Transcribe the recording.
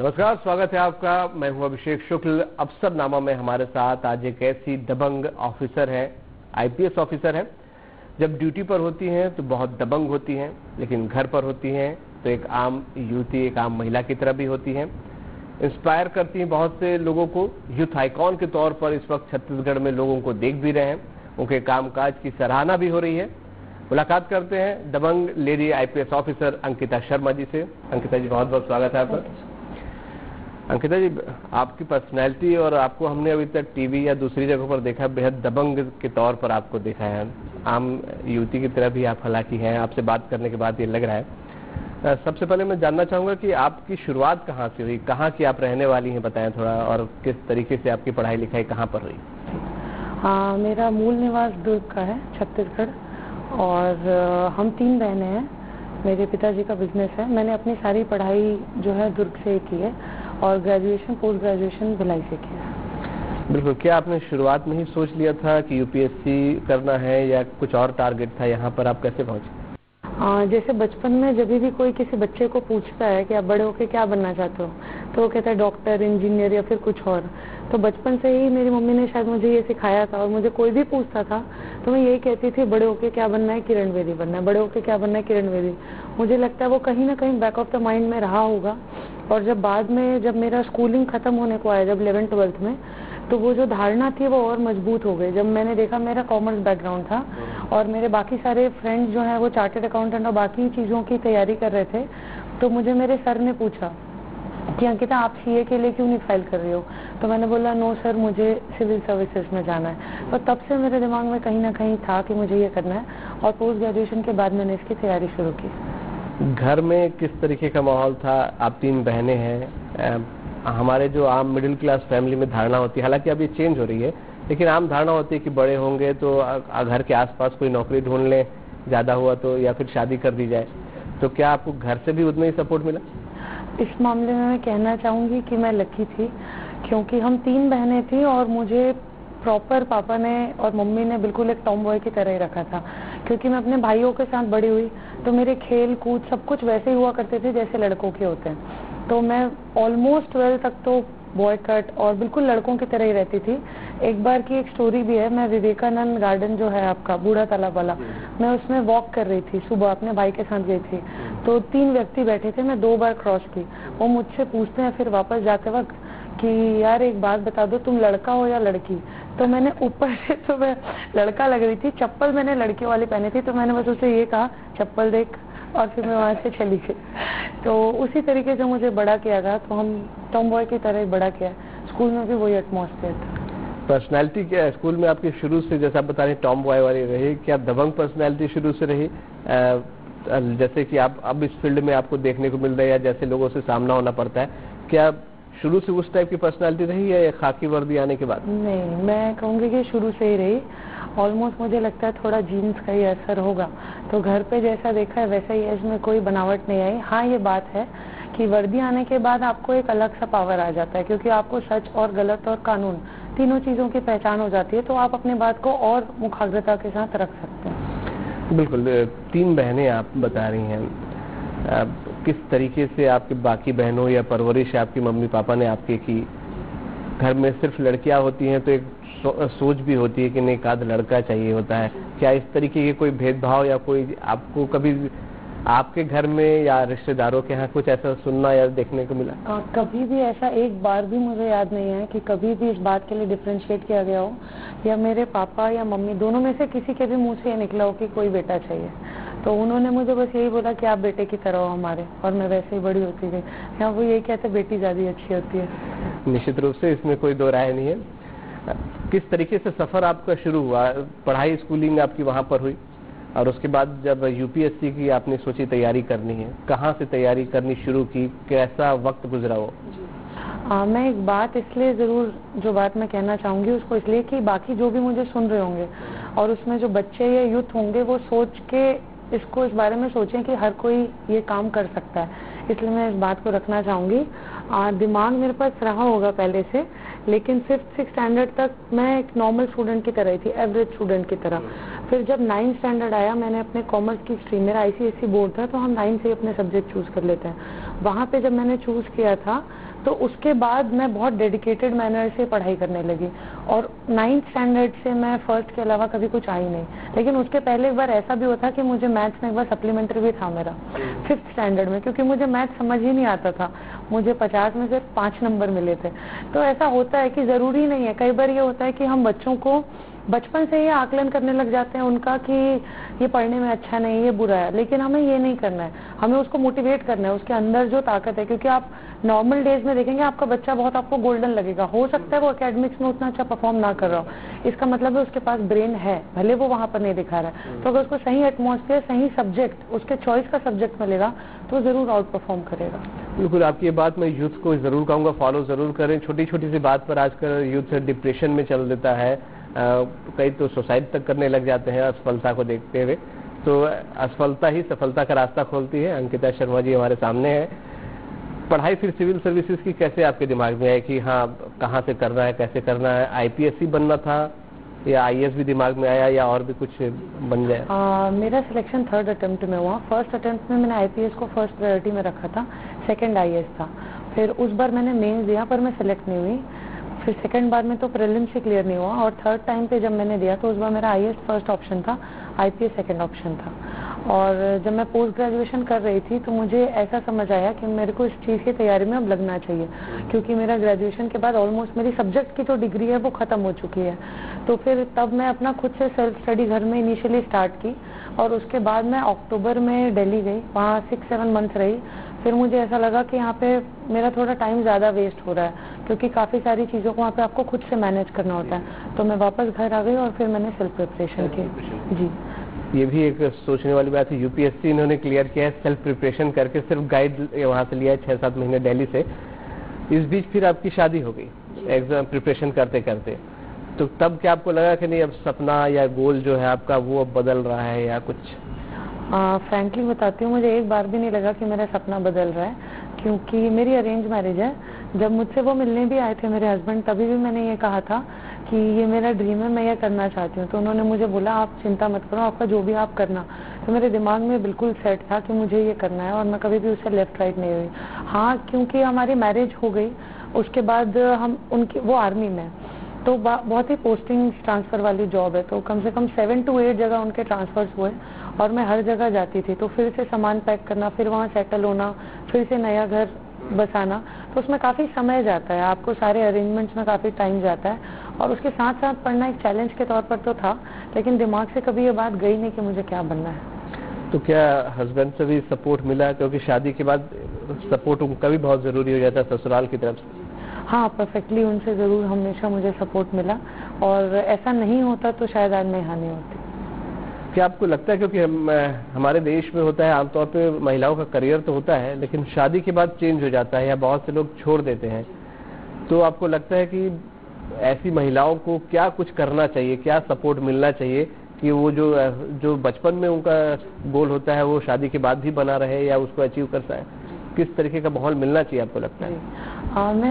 नमस्कार, स्वागत है आपका। मैं हूं अभिषेक शुक्ल। अफसरनामा में हमारे साथ आज एक ऐसी दबंग ऑफिसर है, आईपीएस ऑफिसर है। जब ड्यूटी पर होती हैं तो बहुत दबंग होती हैं, लेकिन घर पर होती हैं तो एक आम युवती, एक आम महिला की तरह भी होती हैं। इंस्पायर करती हैं बहुत से लोगों को। यूथ आइकॉन के तौर पर इस वक्त छत्तीसगढ़ में लोगों को देख भी रहे हैं, उनके कामकाज की सराहना भी हो रही है। मुलाकात करते हैं दबंग lady IPS officer Ankita Sharma ji से। अंकिता जी, बहुत बहुत स्वागत है आपका। अंकिता जी, आपकी पर्सनैलिटी और आपको हमने अभी तक टीवी या दूसरी जगहों पर देखा, बेहद दबंग के तौर पर आपको देखा है। आम युवती की तरह भी आप हालांकि हैं, आपसे बात करने के बाद ये लग रहा है। सबसे पहले मैं जानना चाहूंगा कि आपकी शुरुआत कहाँ से हुई, कहाँ की आप रहने वाली हैं, बताएं थोड़ा, और किस तरीके से आपकी पढ़ाई लिखाई कहाँ पर हुई? हाँ, मेरा मूल निवास दुर्ग का है, छत्तीसगढ़, और हम 3 बहनें हैं। मेरे पिताजी का बिजनेस है। मैंने अपनी सारी पढ़ाई जो है दुर्ग से की है और ग्रेजुएशन पोस्ट ग्रेजुएशन भिलाई से की है। बिल्कुल। क्या आपने शुरुआत में ही सोच लिया था कि यूपीएससी करना है या कुछ और टारगेट था? यहाँ पर आप कैसे पहुंचे? जैसे बचपन में जब भी कोई किसी बच्चे को पूछता है कि आप बड़े होके क्या बनना चाहते हो, तो वो कहता है डॉक्टर, इंजीनियर या फिर कुछ और। तो बचपन से ही मेरी मम्मी ने शायद मुझे ये सिखाया था, और मुझे कोई भी पूछता था तो मैं यही कहती थी, बड़े होके क्या बनना है? किरण बेदी बनना है। बड़े होके क्या बनना है? किरण बेदी। मुझे लगता है वो कहीं ना कहीं बैक ऑफ द माइंड में रहा होगा। और जब बाद में जब मेरा स्कूलिंग खत्म होने को आया, जब 11th-12th में, तो वो जो धारणा थी वो और मजबूत हो गई। जब मैंने देखा, मेरा कॉमर्स बैकग्राउंड था और मेरे बाकी सारे फ्रेंड्स जो हैं वो चार्टर्ड अकाउंटेंट और बाकी चीज़ों की तैयारी कर रहे थे, तो मुझे मेरे सर ने पूछा कि अंकिता, आप सीए के लिए क्यों नहीं फाइल कर रही हो? तो मैंने बोला, नो सर, मुझे सिविल सर्विसेज में जाना है। तो तब से मेरे दिमाग में कहीं ना कहीं था कि मुझे ये करना है, और पोस्ट ग्रेजुएशन के बाद मैंने इसकी तैयारी शुरू की। घर में किस तरीके का माहौल था? आप 3 बहनें हैं। हमारे जो आम मिडिल क्लास फैमिली में धारणा होती है, हालांकि अब ये चेंज हो रही है, लेकिन आम धारणा होती है कि बड़े होंगे तो घर के आसपास कोई नौकरी ढूंढ लें, ज़्यादा हुआ तो, या फिर शादी कर दी जाए। तो क्या आपको घर से भी उतना ही सपोर्ट मिला? इस मामले में मैं कहना चाहूँगी कि मैं लकी थी, क्योंकि हम 3 बहनें थी और मुझे प्रॉपर पापा ने और मम्मी ने बिल्कुल एक टॉम बॉय की तरह ही रखा था। क्योंकि मैं अपने भाइयों के साथ बड़ी हुई, तो मेरे खेल कूद सब कुछ वैसे ही हुआ करते थे जैसे लड़कों के होते हैं। तो मैं ऑलमोस्ट 12 तक तो बॉय कट और बिल्कुल लड़कों की तरह ही रहती थी। एक बार की एक स्टोरी भी है। मैं विवेकानंद गार्डन जो है आपका, बूढ़ा तालाब वाला, मैं उसमें वॉक कर रही थी सुबह, अपने भाई के साथ गई थी। तो 3 व्यक्ति बैठे थे, मैं 2 बार क्रॉस की। वो मुझसे पूछते हैं फिर वापस जाते वक्त कि यार एक बात बता दो, तुम लड़का हो या लड़की? तो मैंने ऊपर से, तो मैं लड़का लग रही थी, चप्पल मैंने लड़की वाली पहनी थी, तो मैंने बस उसे ये कहा, चप्पल देख, और फिर मैं वहां से चली गई। तो उसी तरीके से मुझे बड़ा किया गया, तो हम टॉम बॉय की तरह ही बड़ा किया। स्कूल में भी वही एटमॉस्फेयर था। पर्सनैलिटी क्या है स्कूल में आपकी शुरू से, जैसा आप बता रहे टॉम बॉय वाली रही? क्या दबंग पर्सनैलिटी शुरू से रही, जैसे कि आप अब इस फील्ड में आपको देखने को मिल रहा है, या जैसे लोगों से सामना होना पड़ता है, क्या शुरू से उस टाइप की पर्सनालिटी रही है या खाकी वर्दी आने के बाद? नहीं, मैं कहूँगी कि शुरू से ही रही। ऑलमोस्ट मुझे लगता है थोड़ा जीन्स का ही असर होगा। तो घर पे जैसा देखा है वैसा ही है, इसमें कोई बनावट नहीं आई। हाँ, ये बात है कि वर्दी आने के बाद आपको एक अलग सा पावर आ जाता है, क्योंकि आपको सच और गलत और कानून तीनों चीज़ों की पहचान हो जाती है, तो आप अपनी बात को और मुखाग्रता के साथ रख सकते हैं। बिल्कुल। 3 बहनें आप बता रही हैं, किस तरीके से आपके बाकी बहनों या परवरिश आपकी मम्मी पापा ने आपके की? घर में सिर्फ लड़कियां होती हैं तो एक सोच भी होती है कि नहीं, एक आध लड़का चाहिए होता है। क्या इस तरीके के कोई भेदभाव या कोई आपको कभी आपके घर में या रिश्तेदारों के यहाँ कुछ ऐसा सुनना या देखने को मिला? कभी भी ऐसा एक बार भी मुझे याद नहीं है कि कभी भी इस बात के लिए डिफरेंशिएट किया गया हो, या मेरे पापा या मम्मी दोनों में से किसी के भी मुंह से ये निकला हो कि कोई बेटा चाहिए। तो उन्होंने मुझे बस यही बोला कि आप बेटे की तरह हो हमारे, और मैं वैसे ही बड़ी होती गई। या वो यही कहते, बेटी ज़्यादा अच्छी होती है। निश्चित रूप से इसमें कोई दो राय नहीं है। किस तरीके से सफर आपका शुरू हुआ? पढ़ाई, स्कूलिंग आपकी वहाँ पर हुई, और उसके बाद जब यूपीएससी की आपने सोची तैयारी करनी है, कहाँ से तैयारी करनी शुरू की, कैसा वक्त गुजरा वो? मैं एक बात इसलिए ज़रूर, जो बात मैं कहना चाहूँगी उसको इसलिए कि बाकी जो भी मुझे सुन रहे होंगे और उसमें जो बच्चे या यूथ होंगे, वो सोच के इसको इस बारे में सोचें कि हर कोई ये काम कर सकता है। इसलिए मैं इस बात को रखना चाहूँगी। दिमाग मेरे पास रहा होगा पहले से, लेकिन 5th-6th स्टैंडर्ड तक मैं एक नॉर्मल स्टूडेंट की तरह ही थी, एवरेज स्टूडेंट की तरह। फिर जब 9th स्टैंडर्ड आया, मैंने अपने कॉमर्स की स्ट्रीम, मेरा आईसीएसई बोर्ड था, तो हम 9 से अपने सब्जेक्ट चूज कर लेते हैं। वहाँ पे जब मैंने चूज किया था, तो उसके बाद मैं बहुत डेडिकेटेड मैनर से पढ़ाई करने लगी और 9th स्टैंडर्ड से मैं फर्स्ट के अलावा कभी कुछ आई नहीं। लेकिन उसके पहले एक बार ऐसा भी होता कि मुझे मैथ्स में एक बार सप्लीमेंट्री भी था मेरा 5th स्टैंडर्ड में, क्योंकि मुझे मैथ्स समझ ही नहीं आता था। मुझे 50 में सिर्फ 5 नंबर मिले थे। तो ऐसा होता है कि ज़रूरी नहीं है, कई बार ये होता है कि हम बच्चों को बचपन से ये आकलन करने लग जाते हैं उनका कि ये पढ़ने में अच्छा नहीं, ये बुरा है, लेकिन हमें ये नहीं करना है। हमें उसको मोटिवेट करना है, उसके अंदर जो ताकत है। क्योंकि आप नॉर्मल डेज में देखेंगे आपका बच्चा बहुत आपको गोल्डन लगेगा, हो सकता है वो एकेडमिक्स में उतना अच्छा परफॉर्म ना कर रहा हो, इसका मतलब है उसके पास ब्रेन है, भले वो वहाँ पर नहीं दिखा रहा है। तो अगर उसको सही एटमॉस्फेयर, सही सब्जेक्ट, उसके चॉइस का सब्जेक्ट मिलेगा तो जरूर आउट परफॉर्म करेगा। बिल्कुल, आपकी ये बात मैं यूथ को जरूर कहूँगा फॉलो जरूर करें। छोटी छोटी सी बात पर आजकल यूथ डिप्रेशन में चल देता है, कई तो सुसाइड तक करने लग जाते हैं असफलता को देखते हुए। तो असफलता ही सफलता का रास्ता खोलती है। अंकिता शर्मा जी हमारे सामने है। पढ़ाई फिर सिविल सर्विसेज की कैसे आपके दिमाग में आई कि हाँ कहाँ से करना है, कैसे करना है? आईपीएस ही बनना था या आईएएस भी दिमाग में आया या और भी कुछ बन जाए? मेरा सिलेक्शन 3rd अटेम्प्ट में हुआ। फर्स्ट अटेम्प्ट में मैंने आईपीएस को फर्स्ट प्रायोरिटी में रखा था, सेकंड आईएएस था। फिर उस बार मैंने मेंस दिया पर मैं सिलेक्ट नहीं हुई। फिर सेकंड बार में तो प्रीलिम्स से क्लियर नहीं हुआ और थर्ड टाइम पे जब मैंने दिया तो उस बार मेरा आईएएस फर्स्ट ऑप्शन था, आईपीएस सेकंड ऑप्शन था। और जब मैं पोस्ट ग्रेजुएशन कर रही थी तो मुझे ऐसा समझ आया कि मेरे को इस चीज़ की तैयारी में अब लगना चाहिए, क्योंकि मेरा ग्रेजुएशन के बाद ऑलमोस्ट मेरी सब्जेक्ट की जो डिग्री है वो ख़त्म हो चुकी है। तो फिर तब मैं अपना खुद से सेल्फ स्टडी घर में इनिशियली स्टार्ट की और उसके बाद मैं अक्टूबर में दिल्ली गई, वहाँ 6-7 मंथ रही। फिर मुझे ऐसा लगा कि यहाँ पे मेरा थोड़ा टाइम ज़्यादा वेस्ट हो रहा है, क्योंकि काफ़ी सारी चीज़ों को वहाँ पे आपको खुद से मैनेज करना होता है। तो मैं वापस घर आ गई और फिर मैंने सेल्फ प्रिपरेशन की। जी, ये भी एक सोचने वाली बात है। यूपीएससी इन्होंने क्लियर किया है सेल्फ प्रिपरेशन करके, सिर्फ गाइड वहाँ से लिया है 6-7 महीने दिल्ली से। इस बीच फिर आपकी शादी हो गई एग्जाम प्रिपरेशन करते करते, तो तब क्या आपको लगा कि नहीं अब सपना या गोल जो है आपका वो अब बदल रहा है या कुछ? फ्रैंकली बताती हूँ, मुझे एक बार भी नहीं लगा कि मेरा सपना बदल रहा है, क्योंकि मेरी अरेंज मैरिज है। जब मुझसे वो मिलने भी आए थे मेरे हस्बैंड, तभी भी मैंने ये कहा था कि ये मेरा ड्रीम है, मैं ये करना चाहती हूँ। तो उन्होंने मुझे बोला आप चिंता मत करो, आपका जो भी आप करना। तो मेरे दिमाग में बिल्कुल सेट था कि मुझे ये करना है और मैं कभी भी उससे लेफ्ट राइट नहीं हुई। हाँ, क्योंकि हमारी मैरिज हो गई उसके बाद हम वो आर्मी में, तो बहुत ही पोस्टिंग ट्रांसफ़र वाली जॉब है, तो कम से कम 7 to 8 जगह उनके ट्रांसफर्स हुए और मैं हर जगह जाती थी। तो फिर से सामान पैक करना, फिर वहाँ सेटल होना, फिर से नया घर बसाना, तो उसमें काफ़ी समय जाता है, आपको सारे अरेंजमेंट्स में काफ़ी टाइम जाता है। और उसके साथ साथ पढ़ना एक चैलेंज के तौर पर तो था, लेकिन दिमाग से कभी ये बात गई नहीं कि मुझे क्या बनना है। तो क्या हस्बैंड से भी सपोर्ट मिला? क्योंकि शादी के बाद सपोर्ट उनका भी बहुत ज़रूरी हो जाता है ससुराल की तरफ से। हाँ, परफेक्टली उनसे ज़रूर हमेशा मुझे सपोर्ट मिला और ऐसा नहीं होता तो शायद आज मैं यहाँ नहीं होती। क्या आपको लगता है, क्योंकि हमारे देश में होता है आमतौर पे महिलाओं का करियर तो होता है लेकिन शादी के बाद चेंज हो जाता है या बहुत से लोग छोड़ देते हैं, तो आपको लगता है कि ऐसी महिलाओं को क्या कुछ करना चाहिए, क्या सपोर्ट मिलना चाहिए कि वो जो बचपन में उनका गोल होता है वो शादी के बाद भी बना रहे या उसको अचीव कर सके? किस तरीके का माहौल मिलना चाहिए आपको लगता है? मैं